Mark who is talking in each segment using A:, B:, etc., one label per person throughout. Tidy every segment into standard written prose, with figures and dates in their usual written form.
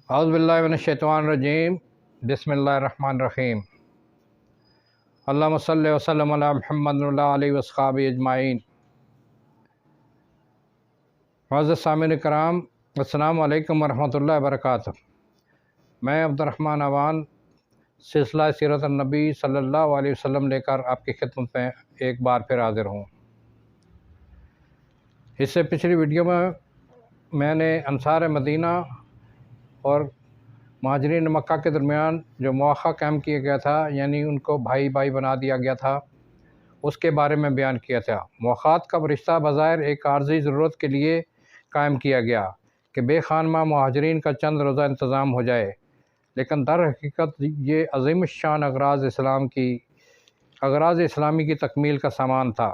A: اعوذ باللہ من الشیطان الرجیم بسم اللہ الرحمن الرحیم اللہم صلی وسلم علی محمد علیہ وصحبہ اجمعین۔ معزز سامعین کرام، السلام علیکم ورحمۃ اللہ وبرکاتہ۔ میں عبد الرحمن اوان سلسلہ سیرت النبی صلی اللہ علیہ وسلم لے کر آپ کی خدمت میں ایک بار پھر حاضر ہوں۔ اس سے پچھلی ویڈیو میں نے انصار مدینہ اور مہاجرین مکہ کے درمیان جو مواخہ قائم کیا گیا تھا، یعنی ان کو بھائی بھائی بنا دیا گیا تھا، اس کے بارے میں بیان کیا تھا۔ مواخات کا رشتہ بظاہر ایک عارضی ضرورت کے لیے قائم کیا گیا کہ بے خانمہ مہاجرین کا چند روزہ انتظام ہو جائے، لیکن در حقیقت یہ عظیم الشان اغراض اسلامی کی تکمیل کا سامان تھا۔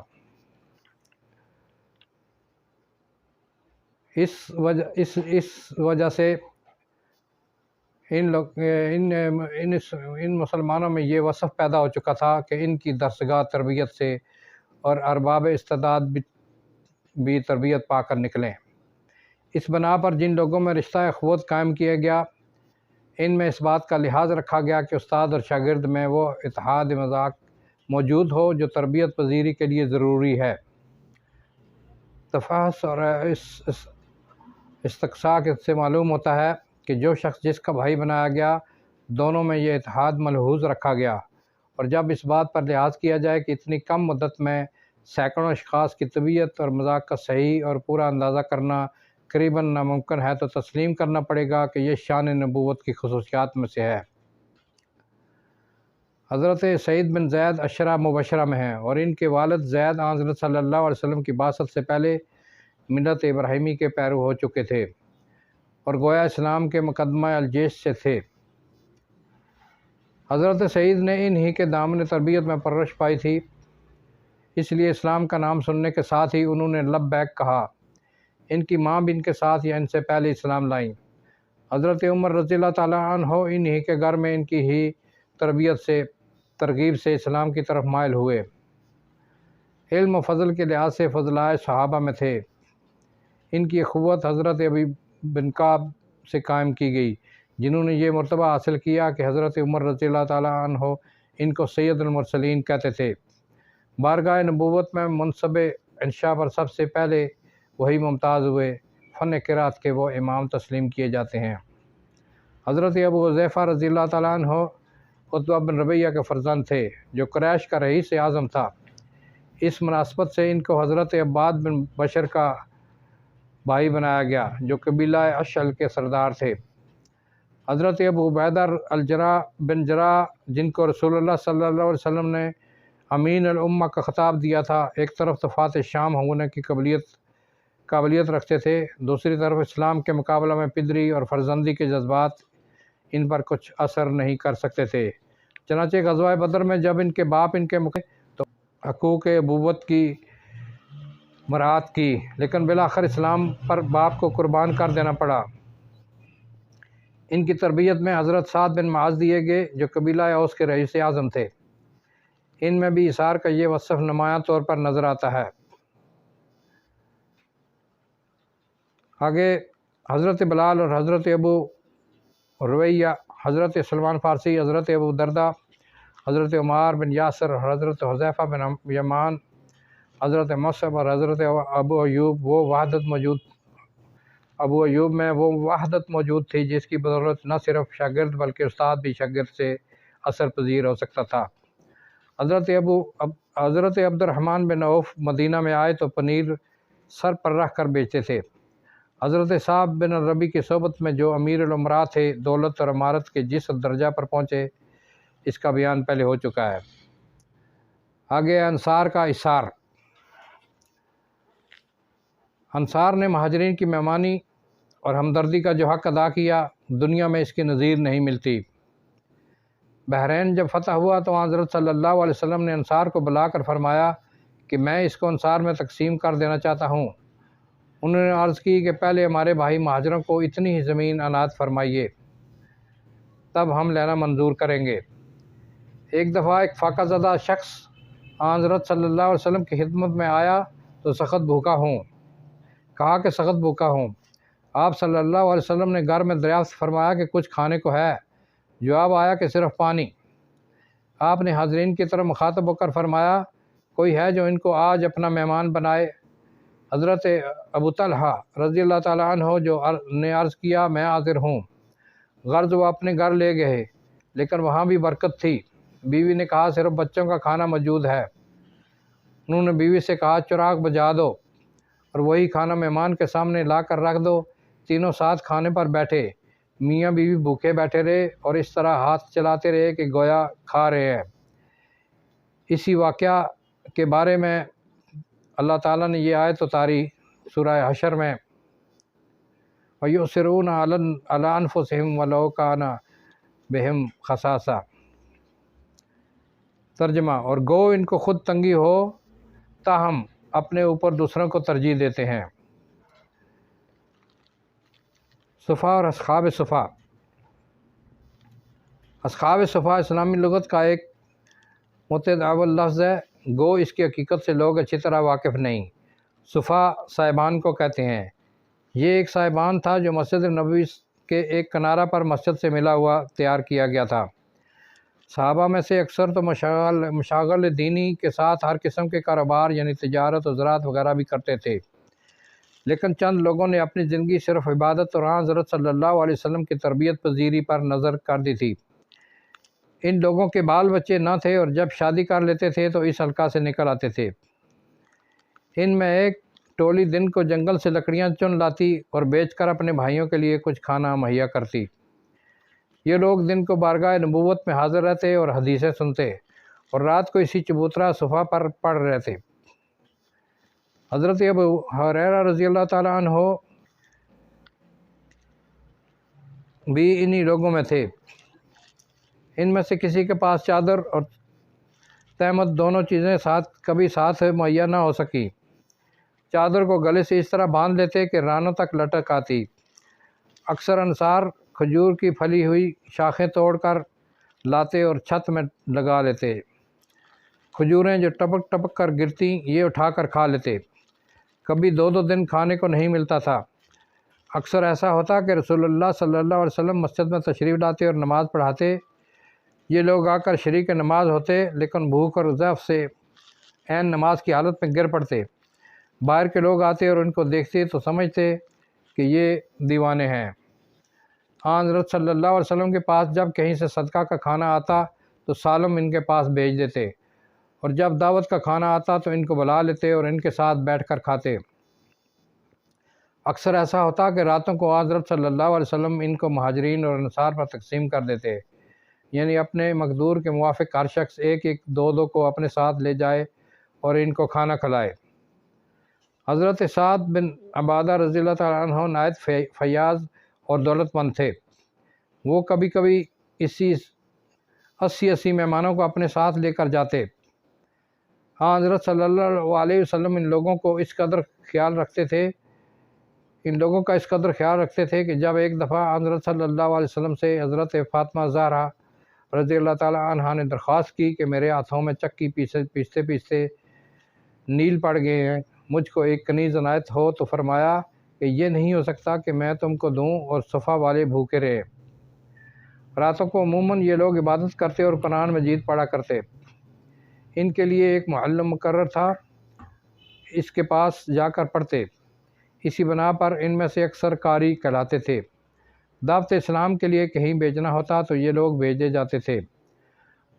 A: اس وجہ سے ان مسلمانوں میں یہ وصف پیدا ہو چکا تھا کہ ان کی درسگاہ تربیت سے اور ارباب استعداد بھی تربیت پا کر نکلیں۔ اس بنا پر جن لوگوں میں رشتہ اخوت قائم کیا گیا، ان میں اس بات کا لحاظ رکھا گیا کہ استاد اور شاگرد میں وہ اتحاد مذاق موجود ہو جو تربیت پذیری کے لیے ضروری ہے۔ تفحص اور استقصاء سے معلوم ہوتا ہے کہ جو شخص جس کا بھائی بنایا گیا، دونوں میں یہ اتحاد ملحوظ رکھا گیا، اور جب اس بات پر لحاظ کیا جائے کہ اتنی کم مدت میں سینکڑوں اشخاص کی طبیعت اور مزاج کا صحیح اور پورا اندازہ کرنا قریباً ناممکن ہے، تو تسلیم کرنا پڑے گا کہ یہ شان نبوت کی خصوصیات میں سے ہے۔ حضرت سعید بن زید عشرہ مبشرہ میں ہیں، اور ان کے والد زید حضرت صلی اللہ علیہ وسلم کی بعثت سے پہلے ملت ابراہیمی کے پیرو ہو چکے تھے اور گویا اسلام کے مقدمہ الجیش سے تھے۔ حضرت سعید نے انہی کے دامن تربیت میں پرورش پائی تھی، اس لیے اسلام کا نام سننے کے ساتھ ہی انہوں نے لبیک کہا۔ ان کی ماں بھی ان کے ساتھ یا ان سے پہلے اسلام لائیں۔ حضرت عمر رضی اللہ تعالیٰ عنہ انہی کے گھر میں ان کی ہی ترغیب سے اسلام کی طرف مائل ہوئے۔ علم و فضل کے لحاظ سے فضلائے صحابہ میں تھے۔ ان کی اخوت حضرت ابی بن کعب سے قائم کی گئی، جنہوں نے یہ مرتبہ حاصل کیا کہ حضرت عمر رضی اللہ تعالیٰ عنہ ان کو سید المرسلین کہتے تھے۔ بارگاہ نبوت میں منصب انشاء پر سب سے پہلے وہی ممتاز ہوئے، فن قرات کے وہ امام تسلیم کیے جاتے ہیں۔ حضرت ابو حذیفہ رضی اللہ تعالیٰ عنہ عتبہ بن ربیعہ کے فرزند تھے، جو قریش کا رئیس اعظم تھا۔ اس مناسبت سے ان کو حضرت عباد بن بشر کا بھائی بنایا گیا، جو قبیلہ اشعل کے سردار تھے۔ حضرت ابو عبیدہ الجراح بن جراح، جن کو رسول اللہ صلی اللہ علیہ وسلم نے امین الامہ کا خطاب دیا تھا، ایک طرف تو فاتح شام ہونے کی قابلیت رکھتے تھے، دوسری طرف اسلام کے مقابلہ میں پدری اور فرزندی کے جذبات ان پر کچھ اثر نہیں کر سکتے تھے۔ چنانچہ غزوہ بدر میں جب ان کے باپ ان کے تو حقوق ابوت کی مراعات کی، لیکن بالآخر اسلام پر باپ کو قربان کر دینا پڑا۔ ان کی تربیت میں حضرت سعد بن معاذ دیے گئے، جو قبیلہ اوس کے رئیس اعظم تھے۔ ان میں بھی اثار کا یہ وصف نمایاں طور پر نظر آتا ہے۔ آگے حضرت بلال اور حضرت ابو رویہ، حضرت سلمان فارسی، حضرت ابو دردہ، حضرت عمار بن یاسر اور حضرت حذیفہ بن یمان، حضرت مصعب اور حضرت ابو ایوب میں وہ وحدت موجود تھی جس کی بدولت نہ صرف شاگرد بلکہ استاد بھی شاگرد سے اثر پذیر ہو سکتا تھا۔ حضرت عبد الرحمن بن عوف مدینہ میں آئے تو پنیر سر پر رکھ کر بیچتے تھے۔ حضرت صعب بن ربی کی صحبت میں جو امیر الامراء تھے، دولت اور امارت کے جس درجہ پر پہنچے، اس کا بیان پہلے ہو چکا ہے۔ آگے انصار کا اثار۔ انصار نے مہاجرین کی مہمانی اور ہمدردی کا جو حق ادا کیا، دنیا میں اس کی نظیر نہیں ملتی۔ بحرین جب فتح ہوا تو حضرت صلی اللہ علیہ وسلم نے انصار کو بلا کر فرمایا کہ میں اس کو انصار میں تقسیم کر دینا چاہتا ہوں۔ انہوں نے عرض کی کہ پہلے ہمارے بھائی مہاجروں کو اتنی ہی زمین عنایت فرمائیے، تب ہم لینا منظور کریں گے۔ ایک دفعہ ایک فاقہ زدہ شخص حضرت صلی اللہ علیہ وسلم کی خدمت میں آیا تو سخت بھوکا ہوں، کہا کہ سخت بھوکا ہوں۔ آپ صلی اللہ علیہ وسلم نے گھر میں دریافت فرمایا کہ کچھ کھانے کو ہے؟ جواب آیا کہ صرف پانی۔ آپ نے حاضرین کی طرف مخاطب ہو کر فرمایا کوئی ہے جو ان کو آج اپنا مہمان بنائے؟ حضرت ابو طلحہ رضی اللہ تعالیٰ عنہ نے عرض کیا میں حاضر ہوں۔ غرض وہ اپنے گھر لے گئے، لیکن وہاں بھی برکت تھی۔ بیوی نے کہا صرف بچوں کا کھانا موجود ہے۔ انہوں نے بیوی سے کہا چراغ بجھا دو اور وہی کھانا مہمان کے سامنے لا کر رکھ دو۔ تینوں ساتھ کھانے پر بیٹھے۔ میاں بیوی بھوکے بیٹھے رہے اور اس طرح ہاتھ چلاتے رہے کہ گویا کھا رہے ہیں۔ اسی واقعہ کے بارے میں اللہ تعالیٰ نے یہ آیت اتاری سورہ حشر میں، وَيُؤْثِرُونَ عَلَىٰ أَنفُسِهِمْ وَلَوْ كَانَ بِهِمْ خَصَاصَةٌ۔ ترجمہ، اور گو ان کو خود تنگی ہو تاہم اپنے اوپر دوسروں کو ترجیح دیتے ہیں۔ صفا اور اصحاب صفا۔ اصحاب صفا اسلامی لغت کا ایک متداول لفظ ہے، گو اس کی حقیقت سے لوگ اچھی طرح واقف نہیں۔ صفا صاحبان کو کہتے ہیں۔ یہ ایک صاحبان تھا جو مسجد نبوی کے ایک کنارہ پر مسجد سے ملا ہوا تیار کیا گیا تھا۔ صحابہ میں سے اکثر تو مشاغل دینی کے ساتھ ہر قسم کے کاروبار یعنی تجارت و زراعت وغیرہ بھی کرتے تھے، لیکن چند لوگوں نے اپنی زندگی صرف عبادت اور حضرت صلی اللہ علیہ وسلم کی تربیت پذیری پر نظر کر دی تھی۔ ان لوگوں کے بال بچے نہ تھے اور جب شادی کر لیتے تھے تو اس حلقہ سے نکل آتے تھے۔ ان میں ایک ٹولی دن کو جنگل سے لکڑیاں چن لاتی اور بیچ کر اپنے بھائیوں کے لیے کچھ کھانا مہیا کرتی۔ یہ لوگ دن کو بارگاہ نبوت میں حاضر رہتے اور حدیثیں سنتے اور رات کو اسی چبوترا صفا پر پڑھ رہے تھے۔ حضرت ابو ہریرہ رضی اللہ تعالیٰ عنہ بھی انہی لوگوں میں تھے۔ ان میں سے کسی کے پاس چادر اور تہمت دونوں چیزیں کبھی ساتھ مہیا نہ ہو سکی۔ چادر کو گلے سے اس طرح باندھ لیتے کہ رانوں تک لٹک آتی۔ اکثر انصار کھجور کی پھلی ہوئی شاخیں توڑ کر لاتے اور چھت میں لگا لیتے۔ کھجوریں جو ٹپک ٹپک کر گرتی یہ اٹھا کر کھا لیتے۔ کبھی 2 دن کھانے کو نہیں ملتا تھا۔ اکثر ایسا ہوتا کہ رسول اللہ صلی اللہ علیہ وسلم مسجد میں تشریف لاتے اور نماز پڑھاتے۔ یہ لوگ آ کر شریک نماز ہوتے، لیکن بھوک اور ضعف سے عین نماز کی حالت میں گر پڑتے۔ باہر کے لوگ آتے اور ان کو دیکھتے تو سمجھتے کہ یہ دیوانے ہیں۔ حضرت صلی اللہ علیہ وسلم کے پاس جب کہیں سے صدقہ کا کھانا آتا تو سالم ان کے پاس بھیج دیتے، اور جب دعوت کا کھانا آتا تو ان کو بلا لیتے اور ان کے ساتھ بیٹھ کر کھاتے۔ اکثر ایسا ہوتا کہ راتوں کو حضرت صلی اللہ علیہ وسلم ان کو مہاجرین اور انصار پر تقسیم کر دیتے، یعنی اپنے مقدور کے موافق ہر شخص ایک ایک 2 کو اپنے ساتھ لے جائے اور ان کو کھانا کھلائے۔ حضرت سعد بن عبادہ رضی اللہ تعالیٰ عنہ نہایت فیاض اور دولت مند تھے۔ وہ کبھی کبھی 80 مہمانوں کو اپنے ساتھ لے کر جاتے۔ حضرت صلی اللہ علیہ وسلم ان لوگوں کا اس قدر خیال رکھتے تھے کہ جب ایک دفعہ حضرت صلی اللہ علیہ وسلم سے حضرت فاطمہ زہرا رضی اللہ تعالیٰ عنہا نے درخواست کی کہ میرے ہاتھوں میں چکی پیستے پیستے نیل پڑ گئے ہیں، مجھ کو ایک کنیز عنایت ہو، تو فرمایا کہ یہ نہیں ہو سکتا کہ میں تم کو دوں اور صفا والے بھوکے رہے۔ راتوں کو عموماً یہ لوگ عبادت کرتے اور قرآن مجید پڑھا کرتے۔ ان کے لیے ایک معلم مقرر تھا، اس کے پاس جا کر پڑھتے۔ اسی بنا پر ان میں سے اکثر قاری کہلاتے تھے۔ دعوت اسلام کے لیے کہیں بھیجنا ہوتا تو یہ لوگ بھیجے جاتے تھے۔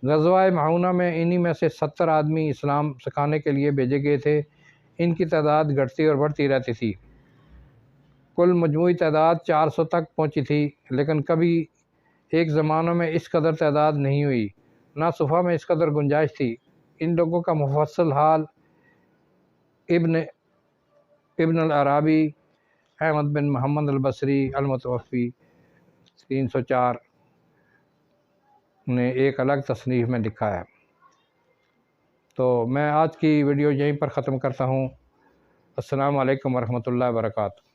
A: غزوہ معونہ میں انہی میں سے 70 آدمی اسلام سکھانے کے لیے بھیجے گئے تھے۔ ان کی تعداد گھٹتی اور بڑھتی رہتی تھی۔ کل مجموعی تعداد 400 تک پہنچی تھی، لیکن کبھی ایک زمانوں میں اس قدر تعداد نہیں ہوئی، نہ صفحہ میں اس قدر گنجائش تھی۔ ان لوگوں کا مفصل حال ابن العربی احمد بن محمد البصری المتوفی 304 نے ایک الگ تصنیف میں لکھا ہے۔ تو میں آج کی ویڈیو یہیں پر ختم کرتا ہوں۔ السلام علیکم ورحمۃ اللہ وبرکاتہ۔